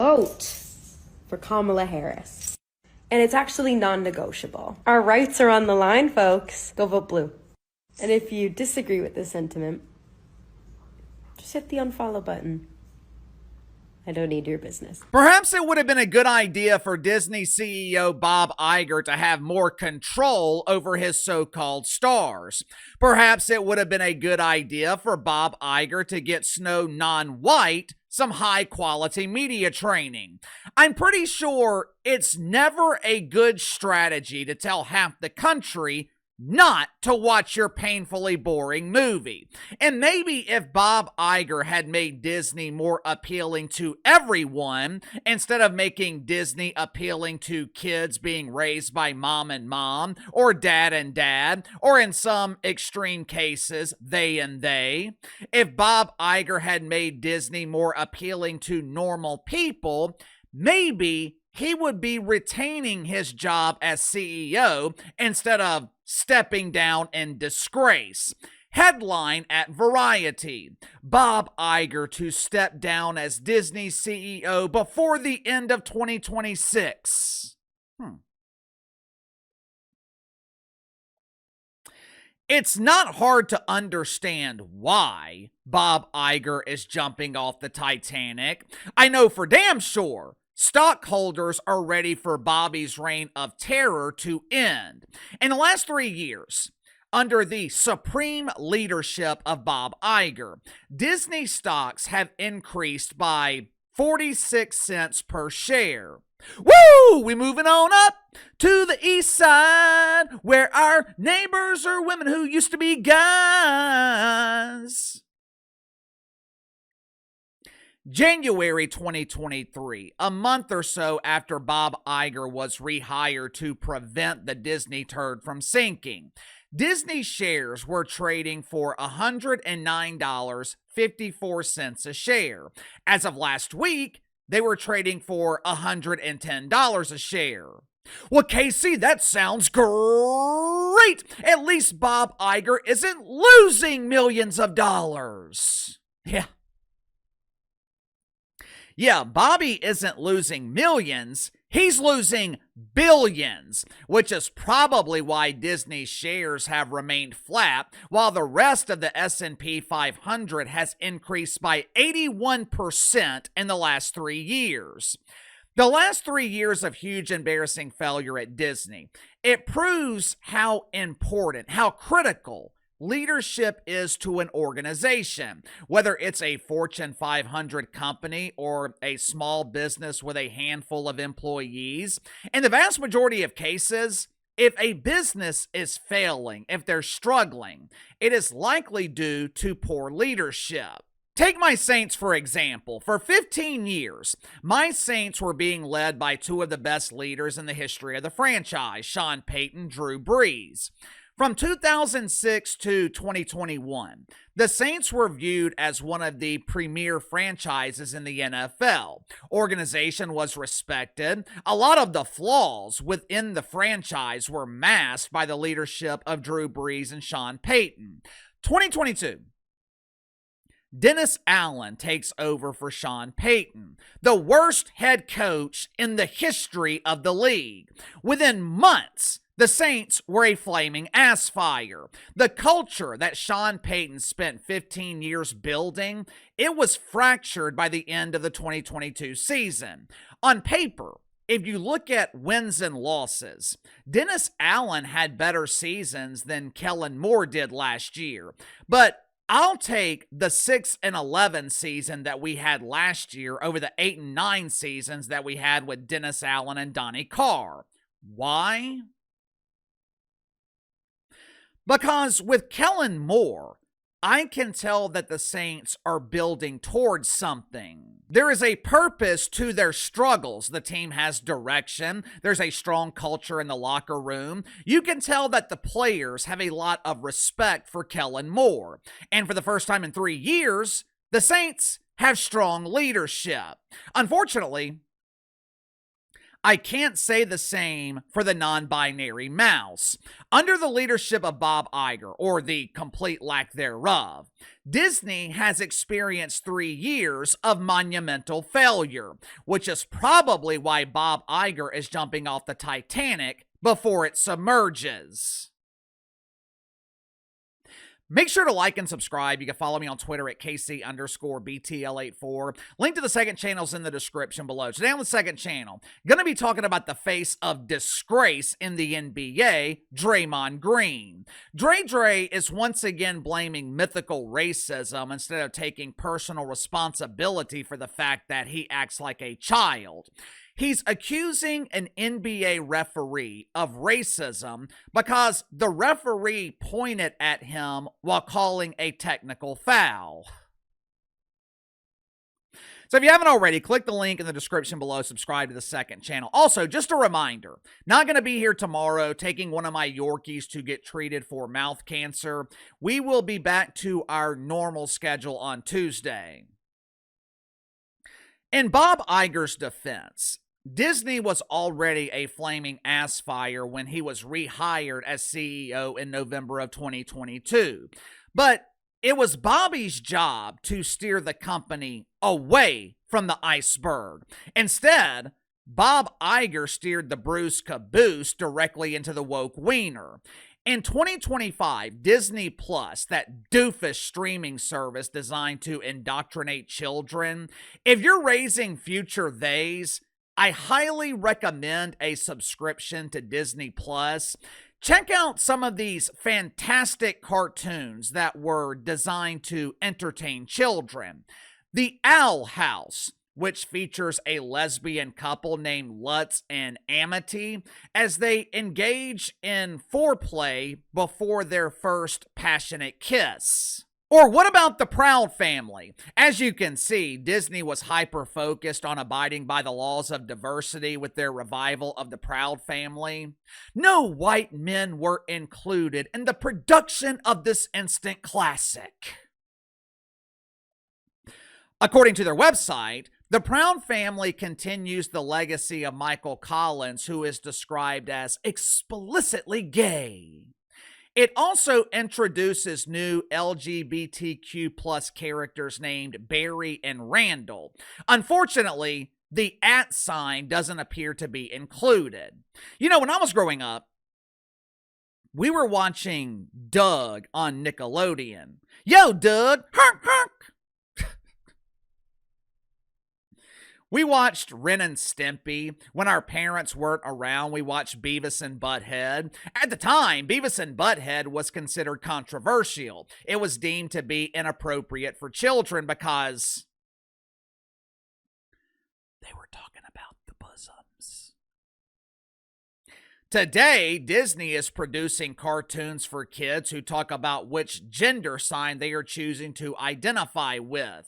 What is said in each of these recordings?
vote for Kamala Harris. And it's actually non-negotiable. Our rights are on the line, folks. Go vote blue. And if you disagree with this sentiment, just hit the unfollow button. I don't need your business. Perhaps it would have been a good idea for Disney CEO Bob Iger to have more control over his so-called stars. Perhaps it would have been a good idea for Bob Iger to get Snow non-white some high-quality media training. I'm pretty sure it's never a good strategy to tell half the country not to watch your painfully boring movie. And maybe if Bob Iger had made Disney more appealing to everyone, instead of making Disney appealing to kids being raised by mom and mom, or dad and dad, or in some extreme cases, they and they, if Bob Iger had made Disney more appealing to normal people, maybe he would be retaining his job as CEO instead of stepping down in disgrace. Headline at Variety: Bob Iger to step down as Disney CEO before the end of 2026. It's not hard to understand why Bob Iger is jumping off the Titanic. I know for damn sure stockholders are ready for Bobby's reign of terror to end. In the last 3 years, under the supreme leadership of Bob Iger, Disney stocks have increased by 46 cents per share. Woo! We moving on up to the east side, where our neighbors are women who used to be guys. January 2023, a month or so after Bob Iger was rehired to prevent the Disney turd from sinking, Disney shares were trading for $109.54 a share. As of last week, they were trading for $110 a share. Well, Casey, that sounds great. At least Bob Iger isn't losing millions of dollars. Yeah, Bobby isn't losing millions, he's losing billions, which is probably why Disney's shares have remained flat, while the rest of the S&P 500 has increased by 81% in the last 3 years. The last 3 years of huge embarrassing failure at Disney, it proves how important, how critical leadership is to an organization, whether it's a Fortune 500 company or a small business with a handful of employees. In the vast majority of cases, if a business is failing, if they're struggling, it is likely due to poor leadership. Take my Saints, for example. For 15 years, my Saints were being led by two of the best leaders in the history of the franchise, Sean Payton, Drew Brees. From 2006 to 2021, the Saints were viewed as one of the premier franchises in the NFL. Organization was respected. A lot of the flaws within the franchise were masked by the leadership of Drew Brees and Sean Payton. 2022. Dennis Allen takes over for Sean Payton, the worst head coach in the history of the league. Within months, the Saints were a flaming ass fire. The culture that Sean Payton spent 15 years building, it was fractured by the end of the 2022 season. On paper, if you look at wins and losses, Dennis Allen had better seasons than Kellen Moore did last year. But I'll take the 6-11 season that we had last year over the 8-9 seasons that we had with Dennis Allen and Donnie Carr. Why? Because with Kellen Moore, I can tell that the Saints are building towards something. There is a purpose to their struggles. The team has direction. There's a strong culture in the locker room. You can tell that the players have a lot of respect for Kellen Moore. And for the first time in 3 years, the Saints have strong leadership. Unfortunately, I can't say the same for the non-binary mouse. Under the leadership of Bob Iger, or the complete lack thereof, Disney has experienced 3 years of monumental failure, which is probably why Bob Iger is jumping off the Titanic before it submerges. Make sure to like and subscribe. You can follow me on Twitter at KC_BTL84. Link to the second channel is in the description below. Today on the second channel, going to be talking about the face of disgrace in the NBA, Draymond Green. Dre is once again blaming mythical racism instead of taking personal responsibility for the fact that he acts like a child. He's accusing an NBA referee of racism because the referee pointed at him while calling a technical foul. So if you haven't already, click the link in the description below, subscribe to the second channel. Also, just a reminder, not going to be here tomorrow taking one of my Yorkies to get treated for mouth cancer. We will be back to our normal schedule on Tuesday. In Bob Iger's defense, Disney was already a flaming ass fire when he was rehired as CEO in November of 2022. But it was Bobby's job to steer the company away from the iceberg. Instead, Bob Iger steered the Bruce caboose directly into the woke wiener. In 2025, Disney Plus, that doofus streaming service designed to indoctrinate children, if you're raising future theys, I highly recommend a subscription to Disney Plus. Check out some of these fantastic cartoons that were designed to entertain children. The Owl House, which features a lesbian couple named Lutz and Amity as they engage in foreplay before their first passionate kiss. Or what about the Proud Family? As you can see, Disney was hyper-focused on abiding by the laws of diversity with their revival of the Proud Family. No white men were included in the production of this instant classic. According to their website, the Proud Family continues the legacy of Michael Collins, who is described as explicitly gay. It also introduces new LGBTQ plus characters named Barry and Randall. Unfortunately, the @ sign doesn't appear to be included. You know, when I was growing up, we were watching Doug on Nickelodeon. Yo, Doug! Honk, honk! We watched Ren and Stimpy. When our parents weren't around, we watched Beavis and Butthead. At the time, Beavis and Butthead was considered controversial. It was deemed to be inappropriate for children because they were talking about the bosoms. Today, Disney is producing cartoons for kids who talk about which gender sign they are choosing to identify with.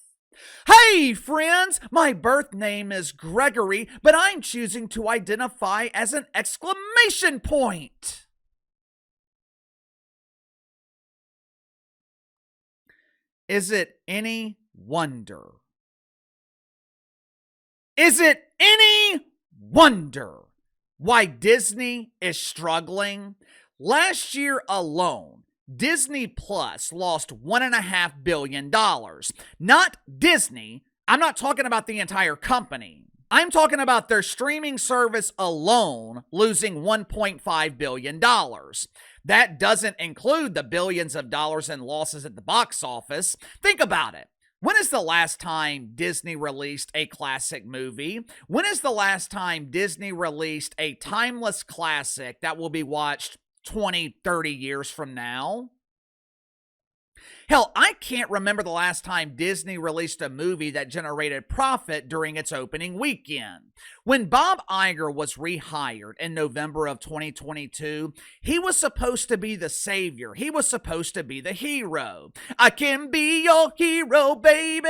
Hey, friends, my birth name is Gregory, but I'm choosing to identify as an exclamation point. Is it any wonder? Is it any wonder why Disney is struggling? Last year alone, Disney Plus lost $1.5 billion. Not Disney. I'm not talking about the entire company. I'm talking about their streaming service alone losing $1.5 billion. That doesn't include the billions of dollars in losses at the box office. Think about it. When is the last time Disney released a classic movie? When is the last time Disney released a timeless classic that will be watched 20, 30 years from now? Hell, I can't remember the last time Disney released a movie that generated profit during its opening weekend. When Bob Iger was rehired in November of 2022, he was supposed to be the savior. He was supposed to be the hero. I can be your hero, baby.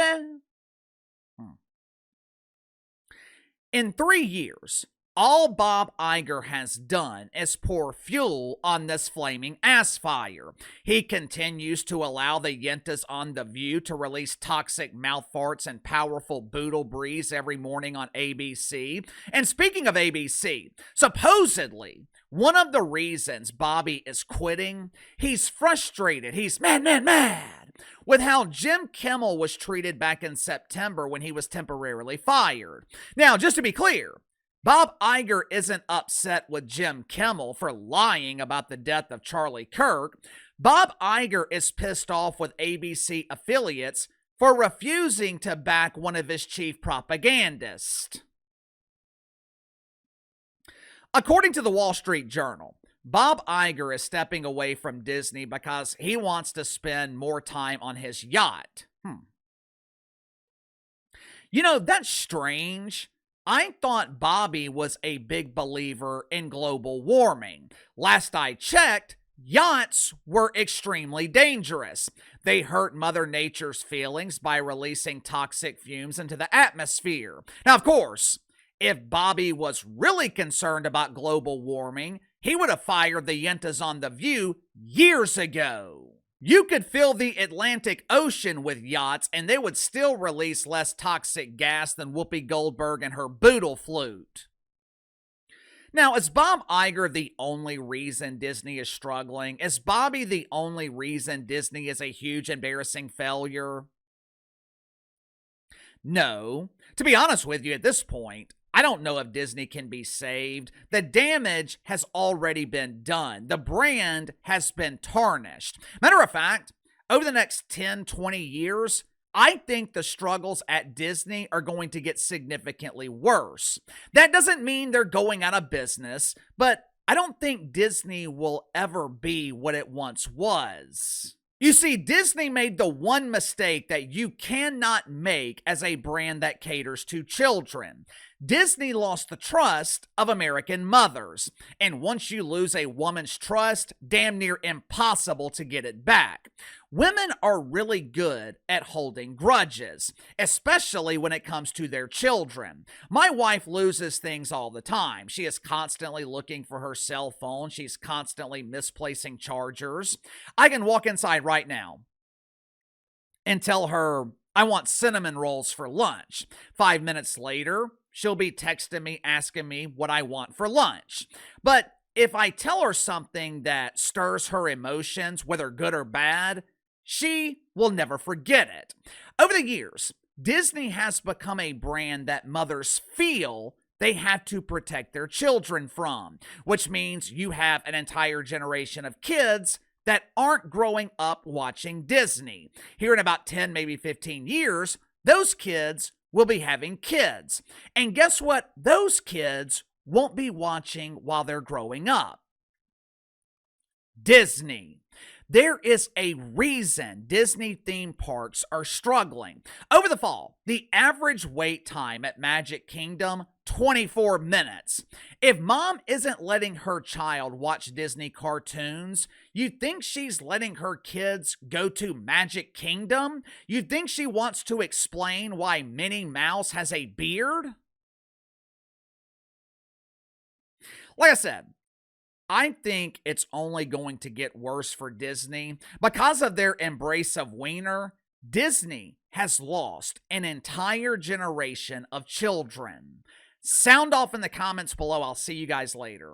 In 3 years, All Bob Iger has done is pour fuel on this flaming ass fire. He continues to allow the yentas on The View to release toxic mouth farts and powerful boodle breeze every morning on ABC. And speaking of ABC, supposedly, one of the reasons Bobby is quitting, he's frustrated, he's mad with how Jim Kimmel was treated back in September when he was temporarily fired. Now, just to be clear, Bob Iger isn't upset with Jim Kimmel for lying about the death of Charlie Kirk. Bob Iger is pissed off with ABC affiliates for refusing to back one of his chief propagandists. According to the Wall Street Journal, Bob Iger is stepping away from Disney because he wants to spend more time on his yacht. You know, that's strange. I thought Bobby was a big believer in global warming. Last I checked, yachts were extremely dangerous. They hurt Mother Nature's feelings by releasing toxic fumes into the atmosphere. Now, of course, if Bobby was really concerned about global warming, he would have fired the yentas on The View years ago. You could fill the Atlantic Ocean with yachts and they would still release less toxic gas than Whoopi Goldberg and her boodle flute. Now, is Bob Iger the only reason Disney is struggling? Is Bobby the only reason Disney is a huge, embarrassing failure? No. To be honest with you, at this point, I don't know if Disney can be saved. The damage has already been done. The brand has been tarnished. Matter of fact, over the next 10, 20 years, I think the struggles at Disney are going to get significantly worse. That doesn't mean they're going out of business, but I don't think Disney will ever be what it once was. You see, Disney made the one mistake that you cannot make as a brand that caters to children. Disney lost the trust of American mothers. And once you lose a woman's trust, damn near impossible to get it back. Women are really good at holding grudges, especially when it comes to their children. My wife loses things all the time. She is constantly looking for her cell phone. She's constantly misplacing chargers. I can walk inside right now and tell her I want cinnamon rolls for lunch. 5 minutes later, she'll be texting me, asking me what I want for lunch. But if I tell her something that stirs her emotions, whether good or bad, she will never forget it. Over the years, Disney has become a brand that mothers feel they have to protect their children from, which means you have an entire generation of kids that aren't growing up watching Disney. Here in about 10, maybe 15 years, those kids will be having kids. And guess what? Those kids won't be watching while they're growing up. Disney. There is a reason Disney theme parks are struggling. Over the fall, the average wait time at Magic Kingdom, 24 minutes. If mom isn't letting her child watch Disney cartoons, you think she's letting her kids go to Magic Kingdom? You think she wants to explain why Minnie Mouse has a beard? Like I said, I think it's only going to get worse for Disney. Because of their embrace of Wiener, Disney has lost an entire generation of children. Sound off in the comments below. I'll see you guys later.